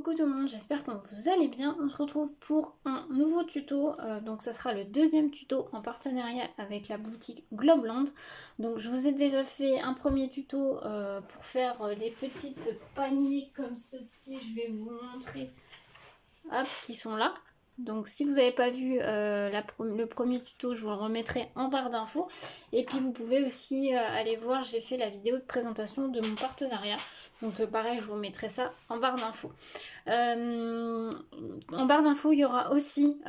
coucou tout le monde, j'espère que vous allez bien. On se retrouve pour un nouveau tuto, donc ça sera le deuxième tuto en partenariat avec la boutique Globeland. Donc je vous ai déjà fait un premier tuto pour faire les petites paniers comme ceci, je vais vous montrer, hop, qui sont là. Donc si vous n'avez pas vu le premier tuto, je vous le remettrai en barre d'infos. Et puis vous pouvez aussi aller voir, j'ai fait la vidéo de présentation de mon partenariat. Donc pareil, je vous mettrai ça en barre d'infos. En barre d'infos, il y aura aussi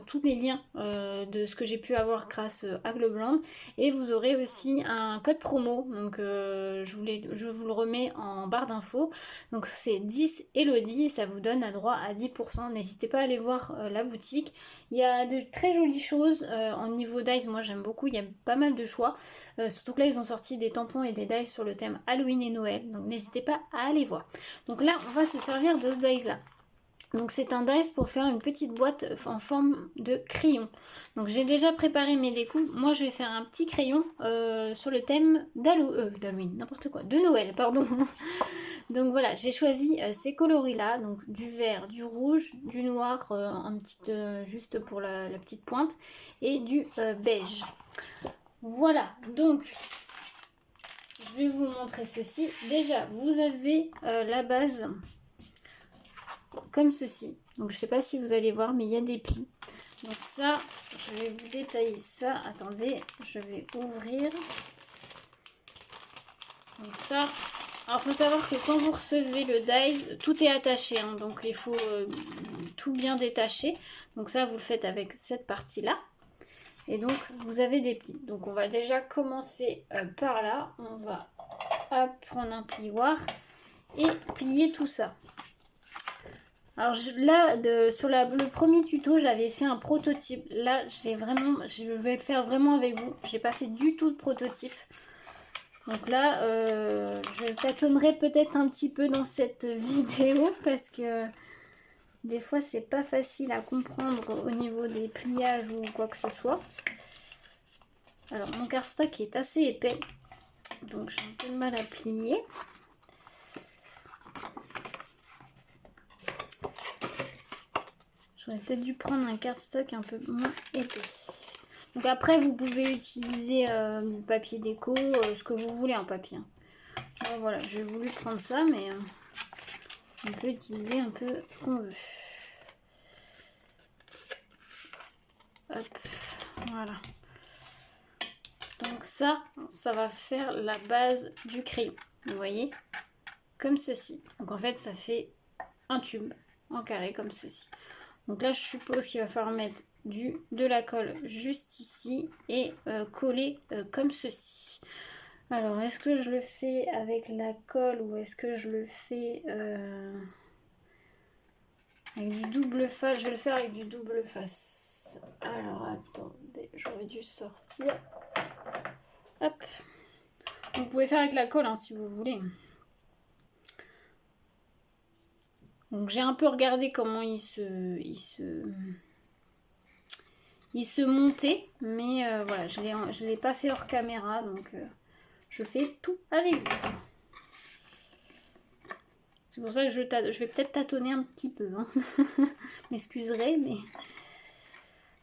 tous les liens de ce que j'ai pu avoir grâce à Globeland. Et vous aurez aussi un code promo. Donc je vous le remets en barre d'infos. Donc c'est 10 Elodie et ça vous donne un droit à 10%. N'hésitez pas à aller voir la boutique. Il y a de très jolies choses en niveau dies. Moi j'aime beaucoup, il y a pas mal de choix. Surtout que là ils ont sorti des tampons et des dies sur le thème Halloween et Noël. Donc n'hésitez pas à aller voir. Donc là on va se servir de ce dies là. Donc c'est un dice pour faire une petite boîte en forme de crayon. Donc j'ai déjà préparé mes découpes. Moi je vais faire un petit crayon sur le thème d'Halloween, n'importe quoi, de Noël, pardon. Donc voilà, j'ai choisi ces coloris là, donc du vert, du rouge, du noir juste pour la petite pointe et du beige. Voilà, donc je vais vous montrer ceci. Déjà vous avez la base comme ceci. Donc je sais pas si vous allez voir, mais il y a des plis. Donc ça, je vais vous détailler ça. Attendez, je vais ouvrir. Donc ça, alors il faut savoir que quand vous recevez le dies, tout est attaché, hein, donc il faut tout bien détacher. Donc ça, vous le faites avec cette partie-là. Et donc vous avez des plis. Donc on va déjà commencer par là. On va prendre un plioir et plier tout ça. Alors là, sur le premier tuto, j'avais fait un prototype. Là, je vais le faire vraiment avec vous. J'ai pas fait du tout de prototype. Donc là, je tâtonnerai peut-être un petit peu dans cette vidéo parce que des fois, c'est pas facile à comprendre au niveau des pliages ou quoi que ce soit. Alors, mon cardstock est assez épais, donc j'ai un peu de mal à plier. J'aurais peut-être dû prendre un cardstock un peu moins épais. Donc après, vous pouvez utiliser du papier déco, ce que vous voulez en papier. Alors voilà, j'ai voulu prendre ça, mais on peut utiliser un peu ce qu'on veut. Hop, voilà. Donc ça va faire la base du crayon. Vous voyez, comme ceci. Donc en fait, ça fait un tube en carré comme ceci. Donc là, je suppose qu'il va falloir mettre de la colle juste ici et coller comme ceci. Alors, est-ce que je le fais avec la colle ou est-ce que je le fais avec du double face? Je vais le faire avec du double face. Alors, attendez, j'aurais dû sortir. Hop. Vous pouvez faire avec la colle hein, si vous voulez. Donc j'ai un peu regardé comment il se montait, mais voilà, je ne l'ai pas fait hors caméra, donc je fais tout avec vous. C'est pour ça que je vais peut-être tâtonner un petit peu. Hein. M'excuserez, mais...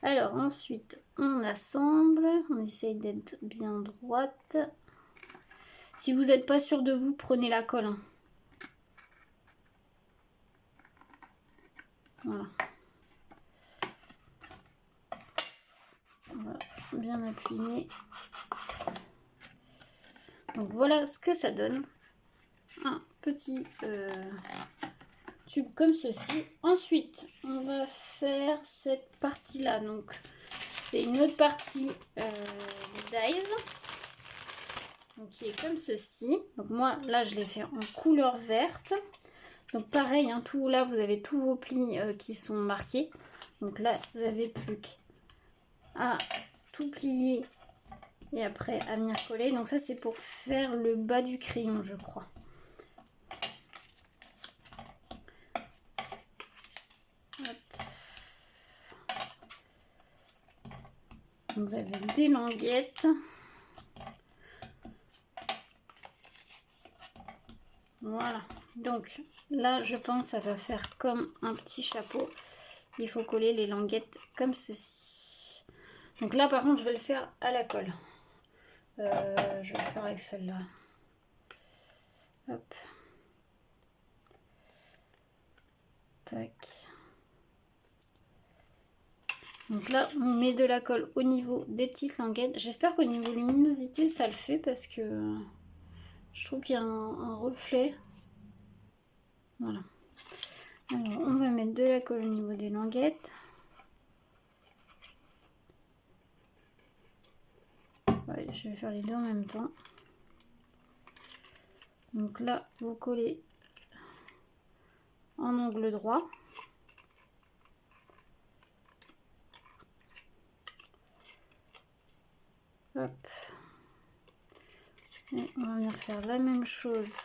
Alors ensuite, on assemble, on essaye d'être bien droite. Si vous n'êtes pas sûr de vous, prenez la colle. Hein. Voilà. On va bien appuyer. Donc voilà ce que ça donne. Un petit tube comme ceci. Ensuite, on va faire cette partie-là. Donc, c'est une autre partie dies. Donc, qui est comme ceci. Donc, moi, là, je l'ai fait en couleur verte. Donc, pareil, hein, là, vous avez tous vos plis qui sont marqués. Donc là, vous avez plus qu'à tout plier et après à venir coller. Donc ça, c'est pour faire le bas du crayon, je crois. Vous avez des languettes. Voilà. Donc là, je pense que ça va faire comme un petit chapeau. Il faut coller les languettes comme ceci. Donc là, par contre, je vais le faire à la colle. Je vais le faire avec celle-là. Hop. Tac. Donc là, on met de la colle au niveau des petites languettes. J'espère qu'au niveau luminosité, ça le fait parce que je trouve qu'il y a un reflet. Voilà. Alors, on va mettre de la colle au niveau des languettes. Ouais, je vais faire les deux en même temps. Donc là, vous collez en angle droit. Hop. Et on va venir faire la même chose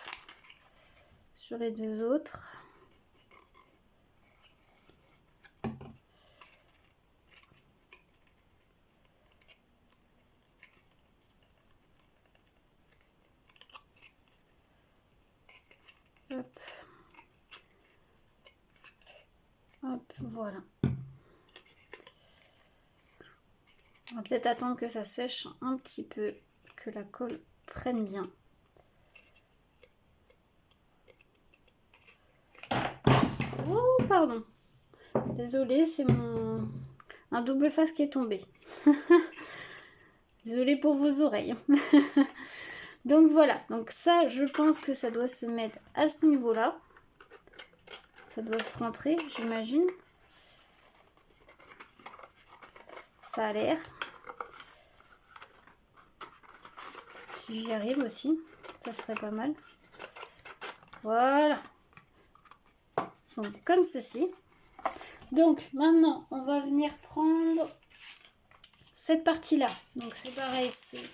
sur les deux autres. Hop. Hop, voilà. On va peut-être attendre que ça sèche un petit peu, que la colle prenne bien. Oh, pardon. Désolée, c'est un double face qui est tombé. Désolée pour vos oreilles. Donc voilà, donc ça, je pense que ça doit se mettre à ce niveau-là. Ça doit se rentrer, j'imagine. Ça a l'air. Si j'y arrive aussi, ça serait pas mal. Voilà. Donc comme ceci. Donc maintenant, on va venir prendre cette partie-là. Donc c'est pareil, c'est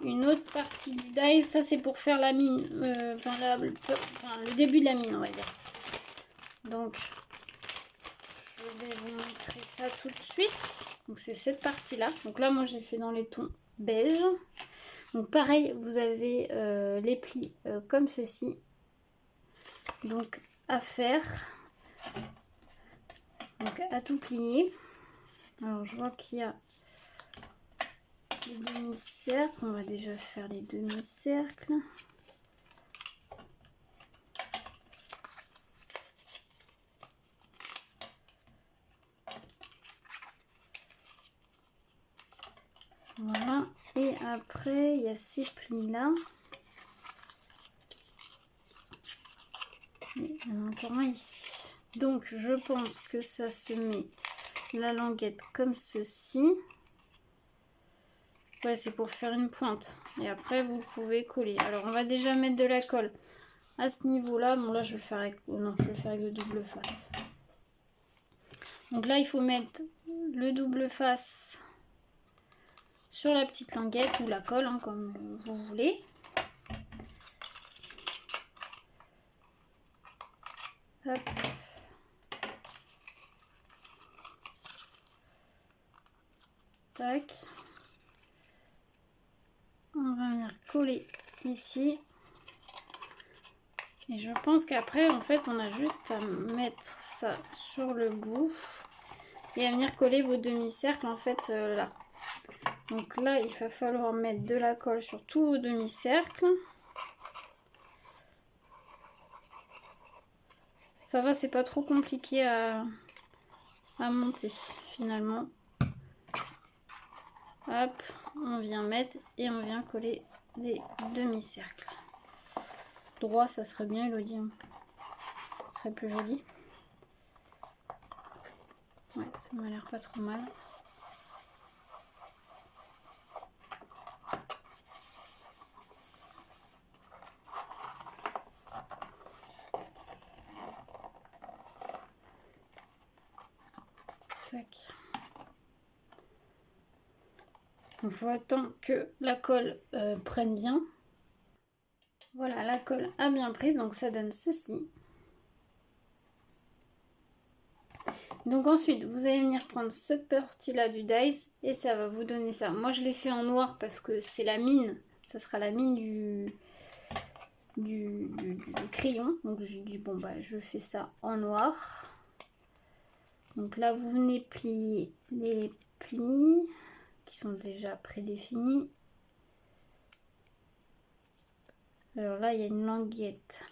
une autre partie du die. Ça c'est pour faire la mine, le début de la mine, on va dire. Donc je vais vous montrer ça tout de suite. Donc c'est cette partie-là. Donc là, moi j'ai fait dans les tons beige. Donc pareil, vous avez les plis comme ceci. Donc à faire. Donc à tout plier. Alors je vois qu'il y a les demi-cercles. On va déjà faire les demi-cercles. Voilà. Et après, il y a ces plis-là. Il y en a encore un ici. Donc je pense que ça se met la languette comme ceci. Ouais, c'est pour faire une pointe. Et après, vous pouvez coller. Alors, on va déjà mettre de la colle à ce niveau-là. Bon, là, je vais le faire avec... Oh non, je vais le faire avec le double face. Donc là, il faut mettre le double face sur la petite languette ou la colle, hein, comme vous voulez. Hop. Tac. On va venir coller ici. Et je pense qu'après, en fait, on a juste à mettre ça sur le bout et à venir coller vos demi-cercles, en fait, là. Donc là, il va falloir mettre de la colle sur tous vos demi-cercles. Ça va, c'est pas trop compliqué à monter, finalement. Hop, on vient mettre et on vient coller les demi-cercles. Droit, ça serait bien, Elodie. Ça serait plus joli. Ouais, ça m'a l'air pas trop mal. Tac. Il faut attendre que la colle prenne bien. Voilà, la colle a bien prise, donc ça donne ceci. Donc ensuite, vous allez venir prendre cette partie-là du dice et ça va vous donner ça. Moi, je l'ai fait en noir parce que c'est la mine. Ça sera la mine du crayon. Donc j'ai dit bon bah je fais ça en noir. Donc là vous venez plier les plis qui sont déjà prédéfinis. Alors là il y a une languette,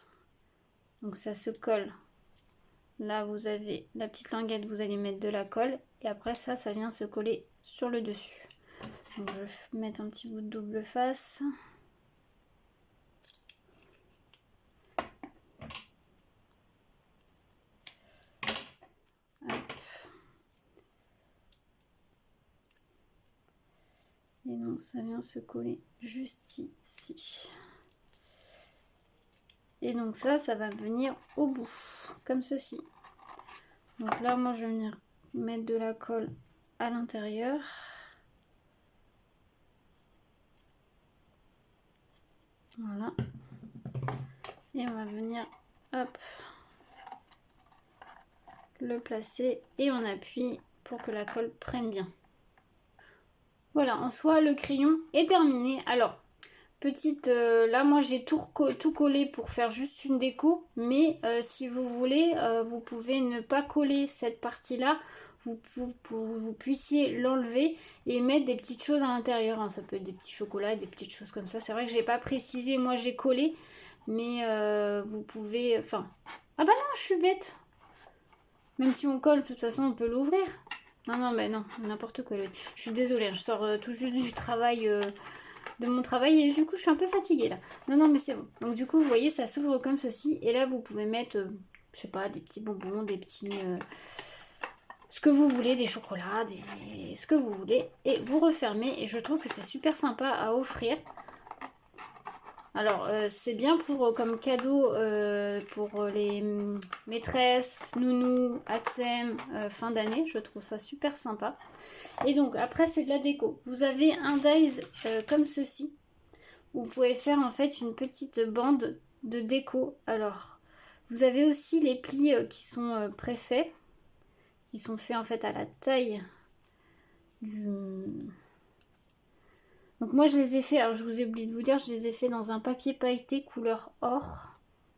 donc ça se colle. Là vous avez la petite languette, vous allez mettre de la colle et après ça vient se coller sur le dessus. Donc je vais mettre un petit bout de double face. Et donc ça vient se coller juste ici. Et donc ça va venir au bout, comme ceci. Donc là, moi, je vais venir mettre de la colle à l'intérieur. Voilà. Et on va venir, hop, le placer et on appuie pour que la colle prenne bien. Voilà, en soi, le crayon est terminé. Alors, petite, là moi j'ai tout collé pour faire juste une déco, mais si vous voulez, vous pouvez ne pas coller cette partie là, vous puissiez l'enlever et mettre des petites choses à l'intérieur, hein. Ça peut être des petits chocolats, des petites choses comme ça. C'est vrai que j'ai pas précisé, moi j'ai collé, mais vous pouvez, enfin, ah bah non, je suis bête, même si on colle de toute façon on peut l'ouvrir. Non mais non, n'importe quoi. Je suis désolée, je sors tout juste du travail, de mon travail et du coup je suis un peu fatiguée là. Non mais c'est bon. Donc du coup vous voyez ça s'ouvre comme ceci et là vous pouvez mettre je sais pas, des petits bonbons, des petits ce que vous voulez, des chocolats, ce que vous voulez et vous refermez et je trouve que c'est super sympa à offrir. Alors c'est bien pour comme cadeau pour les maîtresses, nounous, Atsem, fin d'année, je trouve ça super sympa. Et donc après c'est de la déco. Vous avez un dies comme ceci. Vous pouvez faire en fait une petite bande de déco. Alors vous avez aussi les plis qui sont préfaits, qui sont faits en fait à la taille du... Donc moi je les ai fait, alors je vous ai oublié de vous dire, je les ai fait dans un papier pailleté couleur or,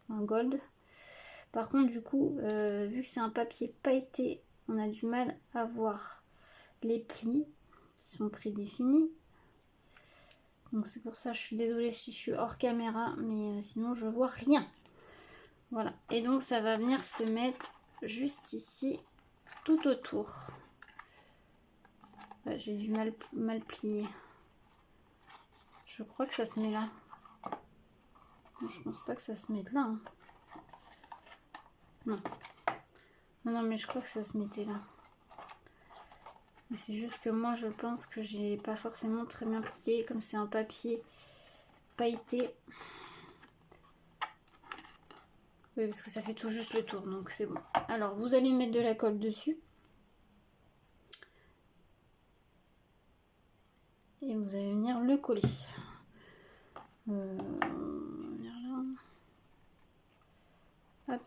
un gold. Par contre du coup, vu que c'est un papier pailleté, on a du mal à voir les plis qui sont prédéfinis. Donc c'est pour ça, je suis désolée si je suis hors caméra, mais sinon je vois rien. Voilà, et donc ça va venir se mettre juste ici, tout autour. J'ai du mal plier. Je crois que ça se met là. Je pense pas que ça se mette là. Hein. Non. Non, mais je crois que ça se mettait là. C'est juste que moi, je pense que j'ai pas forcément très bien plié. Comme c'est un papier pailleté. Oui, parce que ça fait tout juste le tour. Donc c'est bon. Alors, vous allez mettre de la colle dessus. Et vous allez venir le coller. Hop.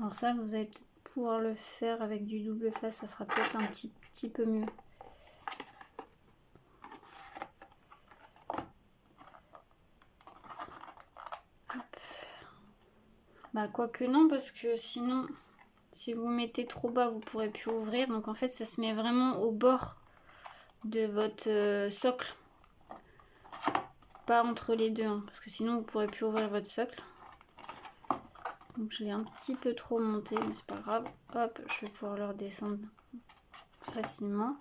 Alors ça, vous allez peut-être pouvoir le faire avec du double face, ça sera peut-être un petit peu mieux. Bah quoique non, parce que sinon, si vous mettez trop bas, vous pourrez plus ouvrir. Donc en fait, ça se met vraiment au bord de votre socle. Pas entre les deux, hein, parce que sinon vous pourrez plus ouvrir votre socle. Donc je l'ai un petit peu trop monté, mais c'est pas grave. Hop, je vais pouvoir le redescendre facilement.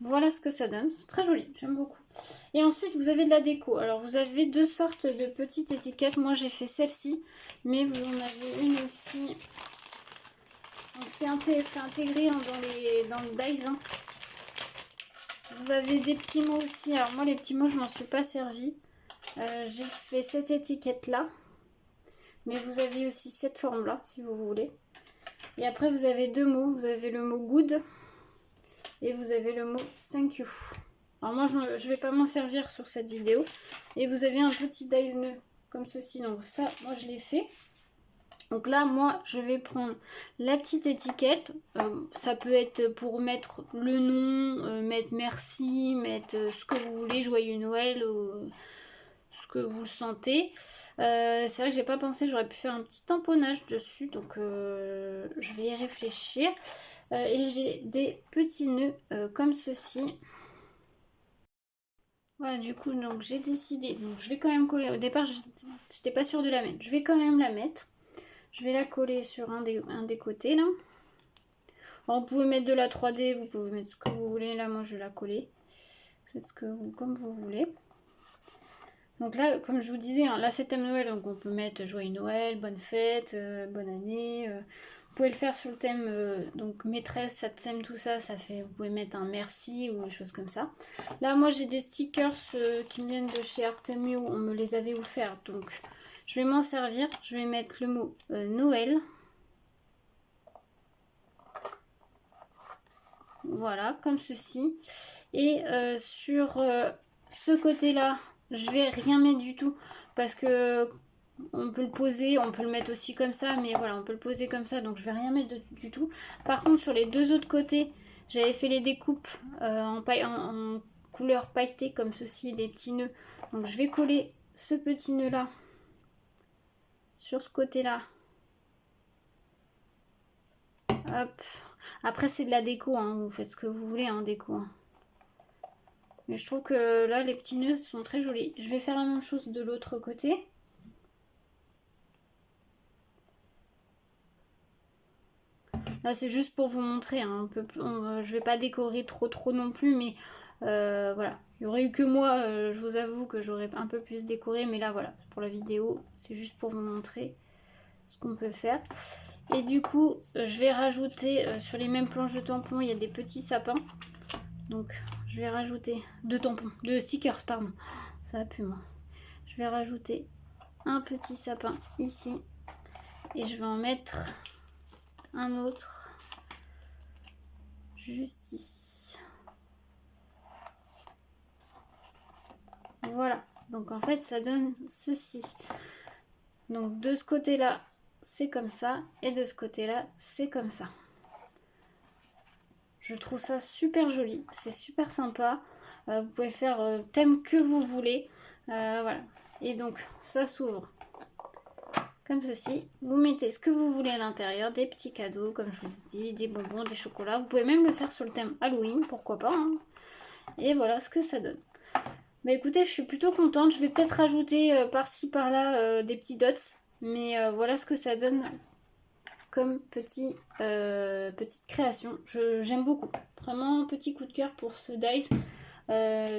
Voilà ce que ça donne, c'est très joli, j'aime beaucoup. Et ensuite vous avez de la déco. Alors vous avez deux sortes de petites étiquettes. Moi j'ai fait celle-ci, mais vous en avez une aussi. C'est intégré hein, dans le dies. Hein. Vous avez des petits mots aussi. Alors moi les petits mots je m'en suis pas servi. J'ai fait cette étiquette là. Mais vous avez aussi cette forme là si vous voulez. Et après vous avez deux mots. Vous avez le mot good et vous avez le mot thank you. Alors moi je vais pas m'en servir sur cette vidéo. Et vous avez un petit dies nœud comme ceci. Donc ça, moi je l'ai fait. Donc là, moi, je vais prendre la petite étiquette. Ça peut être pour mettre le nom, mettre merci, mettre ce que vous voulez, joyeux Noël, ce que vous sentez. C'est vrai que j'ai pas pensé, j'aurais pu faire un petit tamponnage dessus, donc je vais y réfléchir. Et j'ai des petits nœuds comme ceci. Voilà, du coup, donc j'ai décidé. Donc je vais quand même coller. Au départ, j'étais pas sûre de la mettre. Je vais quand même la mettre. Je vais la coller sur un des côtés là. Alors, vous pouvez mettre de la 3D, vous pouvez mettre ce que vous voulez. Là, moi, je vais la coller. Faites comme vous voulez. Donc là, comme je vous disais, hein, là c'est thème Noël, donc on peut mettre joyeux Noël, bonne fête, bonne année. Vous pouvez le faire sur le thème donc maîtresse, ça thème tout ça, ça fait. Vous pouvez mettre un merci ou des choses comme ça. Là, moi j'ai des stickers qui me viennent de chez Artemio, on me les avait offerts, donc je vais m'en servir. Je vais mettre le mot Noël. Voilà, comme ceci. Et sur ce côté-là, je vais rien mettre du tout parce que on peut le poser, on peut le mettre aussi comme ça, mais voilà, on peut le poser comme ça, donc je vais rien mettre du tout. Par contre, sur les deux autres côtés, j'avais fait les découpes en couleur pailletée comme ceci, des petits nœuds. Donc je vais coller ce petit nœud là sur ce côté-là. Hop. Après, c'est de la déco, hein. Vous faites ce que vous voulez, hein, déco. Hein. Mais je trouve que là, les petits nœuds sont très jolis. Je vais faire la même chose de l'autre côté. Là, c'est juste pour vous montrer. Hein, je vais pas décorer trop non plus, mais voilà. Il n'y aurait eu que moi, je vous avoue que j'aurais un peu plus décoré. Mais là, voilà, pour la vidéo, c'est juste pour vous montrer ce qu'on peut faire. Et du coup, je vais rajouter sur les mêmes planches de tampons, il y a des petits sapins. Donc, je vais rajouter de stickers, pardon. Ça va plus, moi. Je vais rajouter un petit sapin ici. Et je vais en mettre un autre juste ici. Voilà. Donc, en fait, ça donne ceci. Donc, de ce côté-là, c'est comme ça. Et de ce côté-là, c'est comme ça. Je trouve ça super joli, c'est super sympa. Vous pouvez faire thème que vous voulez. Voilà. Et donc ça s'ouvre comme ceci. Vous mettez ce que vous voulez à l'intérieur, des petits cadeaux, comme je vous dis, des bonbons, des chocolats. Vous pouvez même le faire sur le thème Halloween, pourquoi pas. Hein. Et voilà ce que ça donne. Bah écoutez, je suis plutôt contente. Je vais peut-être rajouter par-ci par-là des petits dots. Mais voilà ce que ça donne comme petite création. J'aime beaucoup. Vraiment petit coup de cœur pour ce dice.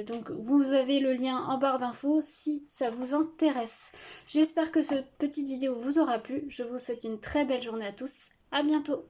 Donc vous avez le lien en barre d'infos si ça vous intéresse. J'espère que cette petite vidéo vous aura plu. Je vous souhaite une très belle journée à tous. À bientôt.